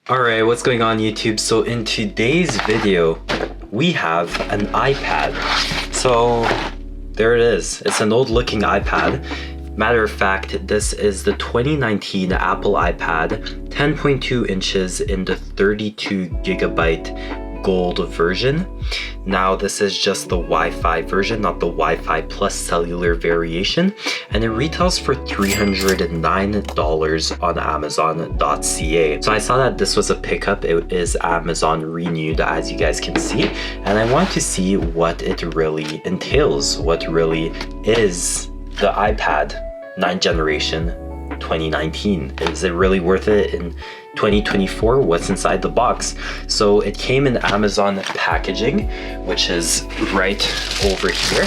Alright, what's going on YouTube? So in today's video, we have an iPad. So there it is. It's an old looking iPad. Matter of fact, this is the 2019 Apple iPad, 10.2 inches in the 32 gigabyte gold version. Now this is just the Wi-Fi version, not the Wi-Fi plus cellular variation, and it retails for $309 on Amazon.ca. So I saw that this was a pickup. It is Amazon renewed, as you guys can see, and I want to see what it really entails, what really is the iPad 9th generation 2019. Is it really worth it in 2024? What's inside the box? So it came in Amazon packaging, which is right over here,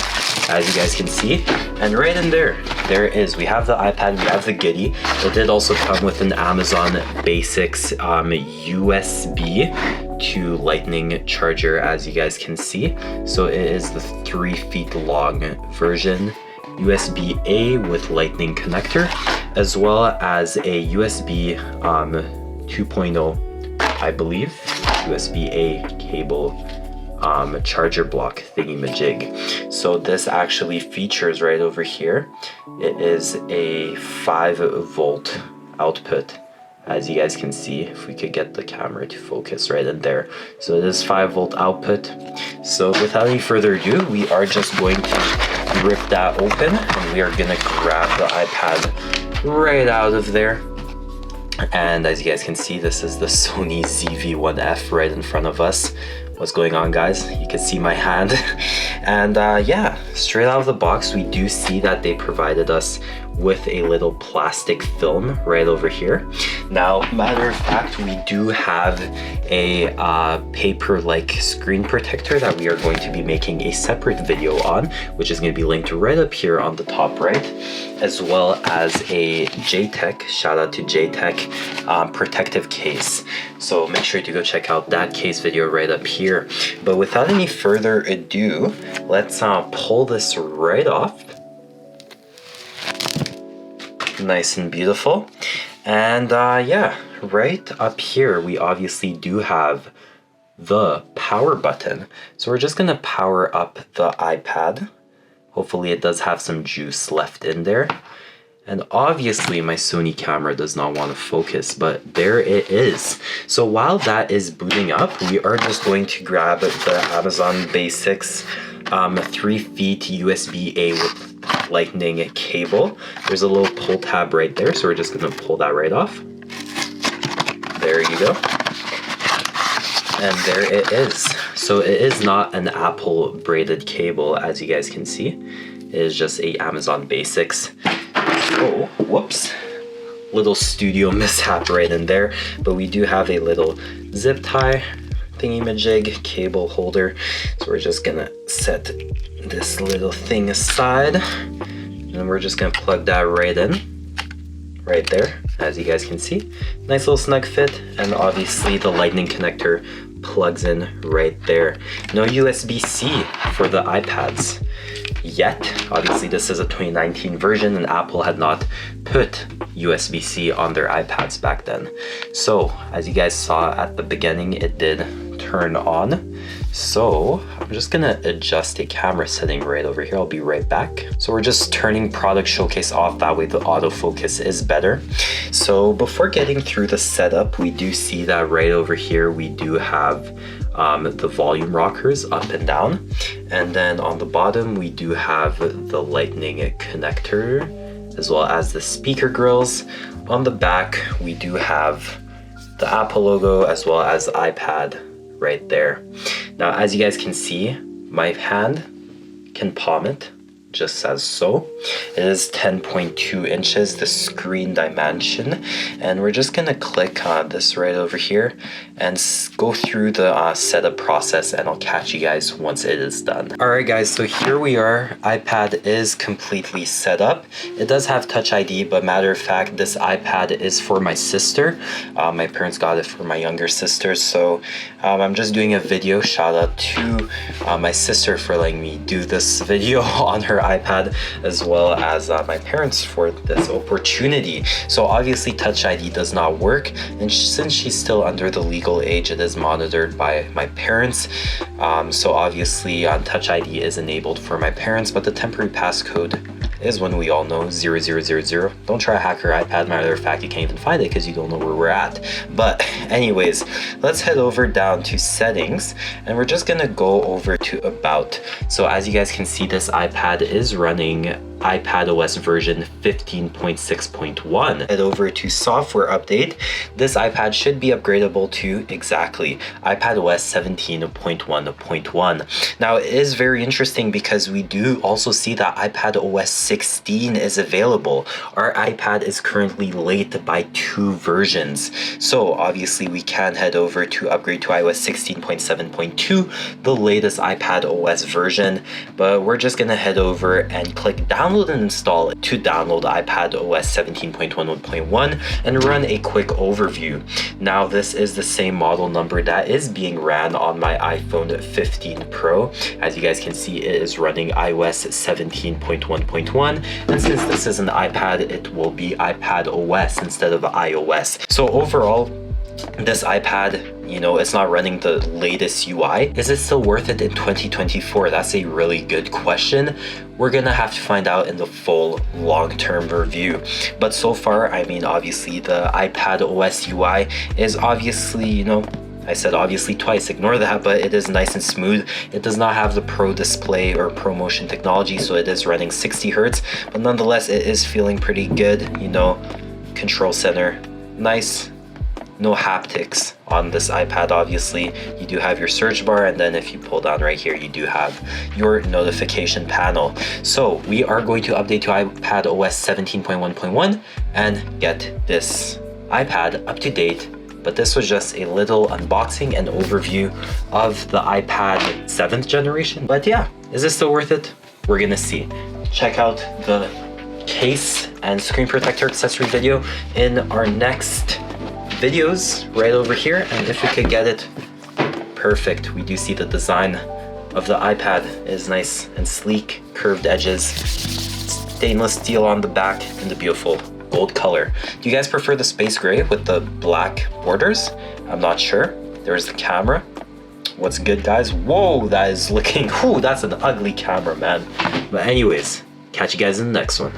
as you guys can see, and right in there it is. We have the iPad, we have the goodie. It did also come with an Amazon Basics USB to Lightning charger, as you guys can see. So it is the 3 feet long version, USB-A with Lightning connector, as well as a USB 2.0, I believe, USB-A cable charger block thingy-majig. So this actually features right over here. It is a 5-volt output, as you guys can see, if we could get the camera to focus right in there. So it is 5-volt output. So without any further ado, we are just going to rip that open, and we are gonna grab the iPad right out of there. And as you guys can see, this is the Sony ZV-1F right in front of us. What's going on, guys? You can see my hand. And yeah, straight out of the box, we do see that they provided us with a little plastic film right over here. Now, matter of fact, we do have a paper-like screen protector that we are going to be making a separate video on, which is going to be linked right up here on the top right, as well as a JTech, shout out to JTech, protective case. So make sure to go check out that case video right up here. But without any further ado, let's pull this right off. Nice and beautiful. And yeah, right up here we obviously do have the power button. So we're just gonna power up the iPad. Hopefully it does have some juice left in there. And obviously my Sony camera does not want to focus, but there it is. So while that is booting up, we are just going to grab the Amazon Basics 3 feet USB-A with Lightning cable. There's a little pull tab right there, so we're just going to pull that right off. There you go. And there it is. So it is not an Apple braided cable, as you guys can see. It is just a Amazon Basics. Oh, whoops. Little studio mishap right in there. But we do have a little zip tie thingy-majig cable holder. So we're just gonna set this little thing aside. And we're just gonna plug that right in. Right there, as you guys can see. Nice little snug fit. And obviously the Lightning connector plugs in right there. No USB-C for the iPads yet. Obviously this is a 2019 version and Apple had not put USB-C on their iPads back then. So as you guys saw at the beginning, it did turn on. So I'm just gonna adjust a camera setting right over here. I'll be right back. So we're just turning product showcase off, that way the autofocus is better. So before getting through the setup, we do see that right over here we do have the volume rockers up and down, and then on the bottom we do have the Lightning connector as well as the speaker grills. On the back we do have the Apple logo as well as iPad right there. Now as you guys can see, my hand can palm it just as so. It is 10.2 inches, the screen dimension, and we're just gonna click this right over here and go through the setup process, and I'll catch you guys once it is done. Alright guys, so here we are. iPad is completely set up. It does have Touch ID, but matter of fact, this iPad is for my sister. My parents got it for my younger sister, so I'm just doing a video. Shout out to my sister for letting me do this video on her iPad as well as my parents for this opportunity. So obviously Touch ID does not work, and since she's still under the legal age, it is monitored by my parents. So obviously Touch ID is enabled for my parents, but the temporary passcode is one we all know, 0000. Don't try to hack your iPad. Matter of fact, you can't even find it because you don't know where we're at. But anyways, let's head over down to settings, and we're just gonna go over to about. So as you guys can see, this iPad is running iPadOS version 15.6.1. Head over to software update. This iPad should be upgradable to exactly iPadOS 17.1.1. Now it is very interesting because we do also see that iPadOS 16 is available. Our iPad is currently late by 2 versions. So obviously we can head over to upgrade to iOS 16.7.2, the latest iPadOS version, but we're just gonna head over and click download and install to download iPadOS 17.1.1 and run a quick overview. Now this is the same model number that is being ran on my iPhone 15 Pro. As you guys can see, it is running iOS 17.1.1, and since this is an iPad, it will be iPadOS instead of iOS. So overall, this iPad, you know, it's not running the latest UI. Is it still worth it in 2024? That's a really good question. We're gonna have to find out in the full long-term review. But so far, I mean, obviously the iPadOS UI is obviously, you know, I said obviously twice, ignore that, but it is nice and smooth. It does not have the Pro Display or Pro Motion technology, so it is running 60 Hertz, but nonetheless, it is feeling pretty good, you know. Control center, nice. No haptics on this iPad, obviously. You do have your search bar, and then if you pull down right here, you do have your notification panel. So we are going to update to iPadOS 17.1.1 and get this iPad up to date. But this was just a little unboxing and overview of the iPad 7th generation. But yeah, is this still worth it? We're gonna see. Check out the case and screen protector accessory video in our next videos right over here, and if we could get it perfect. We do see the design of the iPad is nice and sleek, curved edges, stainless steel on the back, and the beautiful gold color. Do you guys prefer the space gray with the black borders? I'm not sure. There's the camera. What's good, guys? Whoa, that is looking, whew, that's an ugly camera, man. But anyways, catch you guys in the next one.